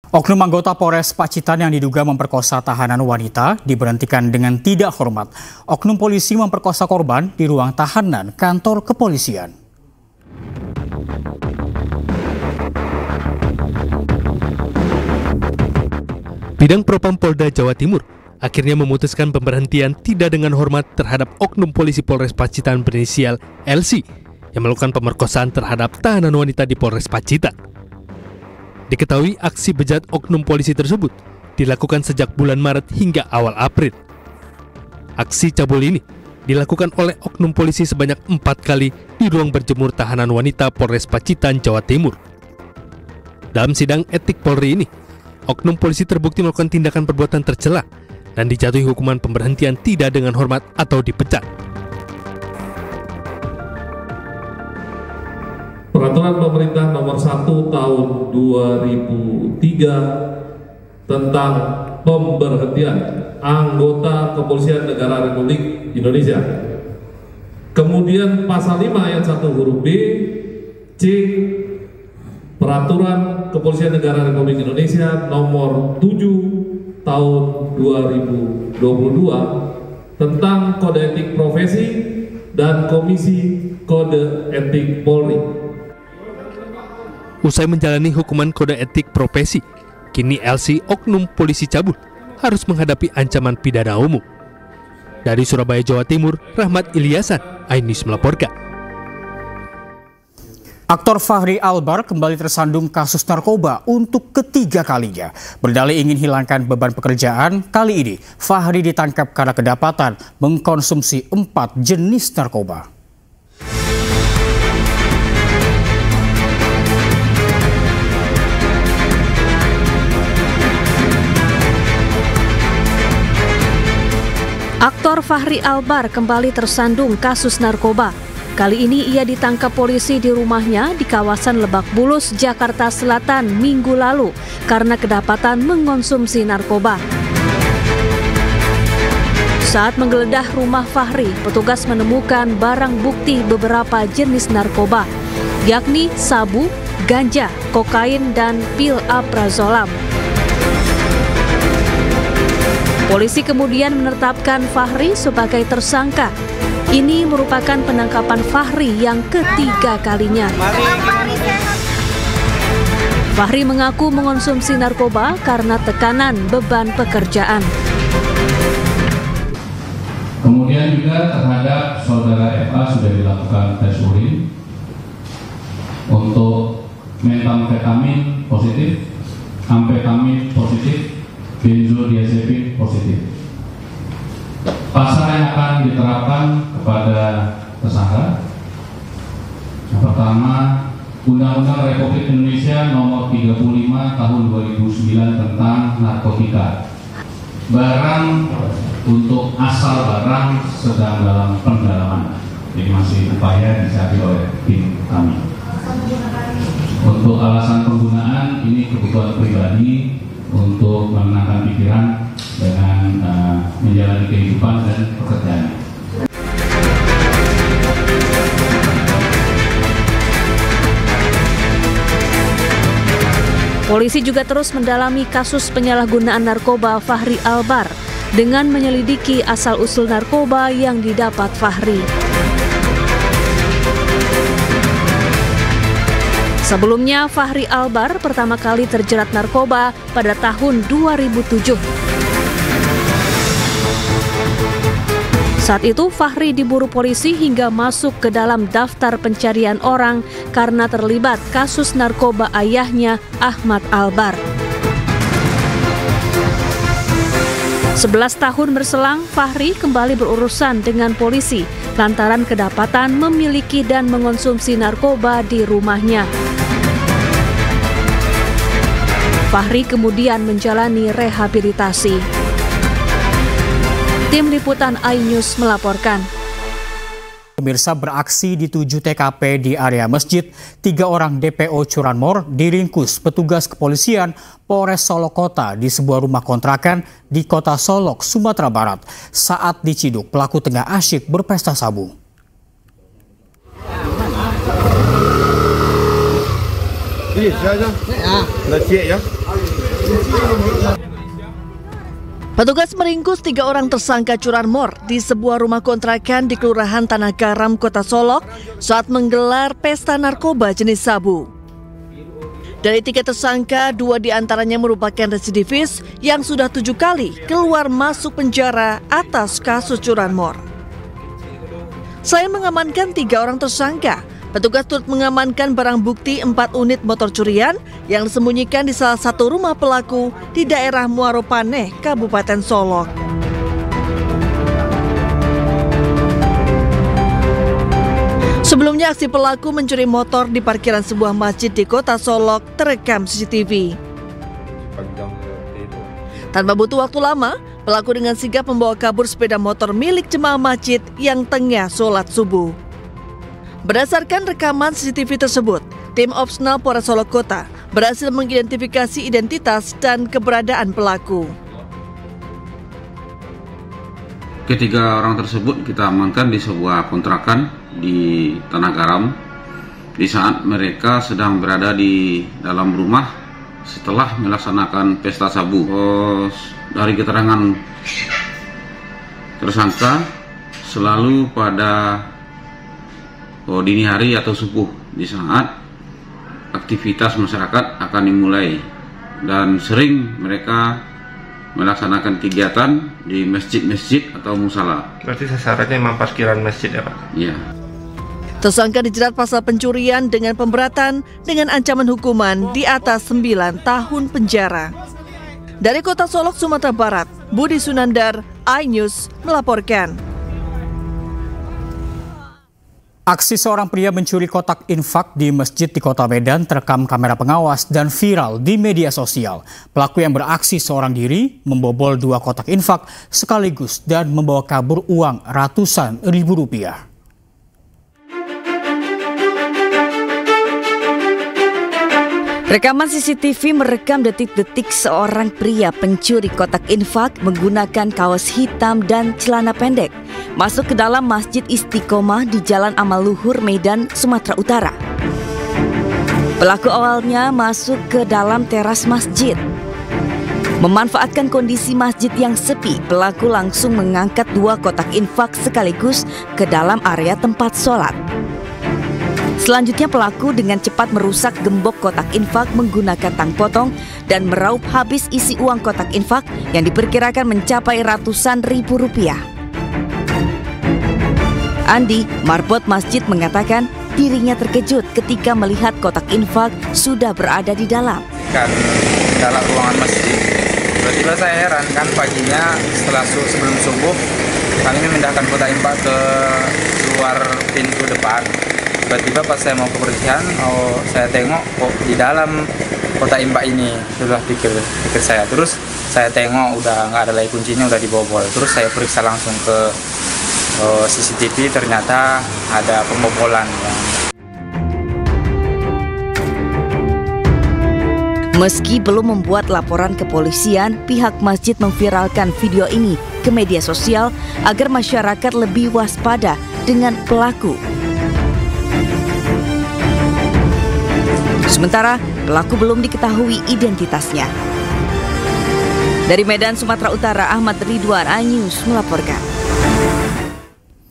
Oknum anggota Polres Pacitan yang diduga memperkosa tahanan wanita diberhentikan dengan tidak hormat. Oknum polisi memperkosa korban di ruang tahanan kantor kepolisian. Bidang Propam Polda Jawa Timur akhirnya memutuskan pemberhentian tidak dengan hormat terhadap oknum polisi Polres Pacitan berinisial LC yang melakukan pemerkosaan terhadap tahanan wanita di Polres Pacitan. Diketahui aksi bejat oknum polisi tersebut dilakukan sejak bulan Maret hingga awal April. Aksi cabul ini dilakukan oleh oknum polisi sebanyak 4 kali di ruang berjemur tahanan wanita Polres Pacitan, Jawa Timur. Dalam sidang etik Polri ini, oknum polisi terbukti melakukan tindakan perbuatan tercela dan dijatuhi hukuman pemberhentian tidak dengan hormat atau dipecat. Peraturan Pemerintah Nomor 1 Tahun 2003 tentang pemberhentian anggota Kepolisian Negara Republik Indonesia. Kemudian Pasal 5 Ayat 1 huruf B, C, Peraturan Kepolisian Negara Republik Indonesia Nomor 7 Tahun 2022 tentang Kode Etik Profesi dan Komisi Kode Etik Polri. Usai menjalani hukuman kode etik profesi, kini LC oknum polisi cabul harus menghadapi ancaman pidana umum. Dari Surabaya, Jawa Timur, Rahmat Ilyasan, iNews melaporkan. Aktor Fachri Albar kembali tersandung kasus narkoba untuk ketiga kalinya. Berdalih ingin hilangkan beban pekerjaan, kali ini Fachri ditangkap karena kedapatan mengkonsumsi 4 jenis narkoba. Aktor Fachri Albar kembali tersandung kasus narkoba. Kali ini ia ditangkap polisi di rumahnya di kawasan Lebak Bulus, Jakarta Selatan Minggu lalu karena kedapatan mengonsumsi narkoba. Saat menggeledah rumah Fachri, petugas menemukan barang bukti beberapa jenis narkoba, yakni sabu, ganja, kokain, dan pil alprazolam. Polisi kemudian menetapkan Fachri sebagai tersangka. Ini merupakan penangkapan Fachri yang ketiga kalinya. Fachri mengaku mengonsumsi narkoba karena tekanan beban pekerjaan. Kemudian juga terhadap saudara FA sudah dilakukan tes urin untuk metamfetamin positif, amfetamin positif, benzodiazepin positif. Pasal yang akan diterapkan kepada tersangka, yang pertama, Undang-Undang Republik Indonesia Nomor 35 Tahun 2009 tentang narkotika. Barang untuk asal barang sedang dalam pendalaman, jadi masih upaya dicari oleh tim kami. Untuk alasan penggunaan, ini kebutuhan pribadi untuk menenangkan pikiran dengan menjalani kehidupan dan pekerjaan. Polisi juga terus mendalami kasus penyalahgunaan narkoba Fachri Albar dengan menyelidiki asal-usul narkoba yang didapat Fachri. Sebelumnya, Fachri Albar pertama kali terjerat narkoba pada tahun 2007. Saat itu, Fachri diburu polisi hingga masuk ke dalam daftar pencarian orang karena terlibat kasus narkoba ayahnya, Ahmad Albar. 11 tahun berselang, Fachri kembali berurusan dengan polisi lantaran kedapatan memiliki dan mengonsumsi narkoba di rumahnya. Fachri kemudian menjalani rehabilitasi. Tim Liputan iNews melaporkan. Pemirsa, beraksi di 7 TKP di area masjid, 3 orang DPO curanmor diringkus petugas kepolisian Polres Solok Kota di sebuah rumah kontrakan di Kota Solok, Sumatera Barat. Saat diciduk, pelaku tengah asyik berpesta sabu. Đi, chơi cho. Là chị nhá. Petugas meringkus 3 orang tersangka curanmor di sebuah rumah kontrakan di Kelurahan Tanah Garam, Kota Solok saat menggelar pesta narkoba jenis sabu. Dari 3 tersangka, 2 diantaranya merupakan residivis yang sudah 7 kali keluar masuk penjara atas kasus curanmor. Selain mengamankan 3 orang tersangka, petugas turut mengamankan barang bukti 4 unit motor curian yang disembunyikan di salah satu rumah pelaku di daerah Muaropane, Kabupaten Solok. Sebelumnya aksi pelaku mencuri motor di parkiran sebuah masjid di Kota Solok terekam CCTV. Tanpa butuh waktu lama, pelaku dengan sigap membawa kabur sepeda motor milik jemaah masjid yang tengah sholat subuh. Berdasarkan rekaman CCTV tersebut, tim Opsnal Polres Solok Kota berhasil mengidentifikasi identitas dan keberadaan pelaku. Ketiga orang tersebut kita amankan di sebuah kontrakan di Tanah Garam di saat mereka sedang berada di dalam rumah setelah melaksanakan pesta sabu. Dari keterangan tersangka selalu pada dini hari atau subuh di saat aktivitas masyarakat akan dimulai dan sering mereka melaksanakan kegiatan di masjid-masjid atau musala. Berarti sasarannya memang parkiran masjid ya Pak? Iya. Tersangka dijerat pasal pencurian dengan pemberatan dengan ancaman hukuman di atas 9 tahun penjara. Dari Kota Solok, Sumatera Barat, Budi Sunandar, iNews melaporkan. Aksi seorang pria mencuri kotak infak di masjid di Kota Medan terekam kamera pengawas dan viral di media sosial. Pelaku yang beraksi seorang diri membobol 2 kotak infak sekaligus dan membawa kabur uang ratusan ribu rupiah. Rekaman CCTV merekam detik-detik seorang pria pencuri kotak infak menggunakan kaos hitam dan celana pendek masuk ke dalam Masjid Istiqomah di Jalan Amal Luhur, Medan, Sumatera Utara. Pelaku awalnya masuk ke dalam teras masjid. Memanfaatkan kondisi masjid yang sepi, pelaku langsung mengangkat 2 kotak infak sekaligus ke dalam area tempat sholat. Selanjutnya pelaku dengan cepat merusak gembok kotak infak menggunakan tang potong dan meraup habis isi uang kotak infak yang diperkirakan mencapai ratusan ribu rupiah. Andi, marbot masjid, mengatakan dirinya terkejut ketika melihat kotak infak sudah berada di dalam. Kan dalam ruangan masjid, tiba-tiba saya heran kan paginya setelah sebelum subuh kami memindahkan kotak infak ke luar pintu depan. Tiba-tiba pas saya mau kebersihan, saya tengok kok di dalam kotak infak ini, sudah pikir saya. Terus saya tengok udah nggak ada lagi kuncinya, udah dibobol. Terus saya periksa langsung ke CCTV, ternyata ada pembobolan. Meski belum membuat laporan ke polisian, pihak masjid memviralkan video ini ke media sosial agar masyarakat lebih waspada dengan pelaku. Sementara pelaku belum diketahui identitasnya. Dari Medan, Sumatera Utara, Ahmad Ridwan, iNews melaporkan.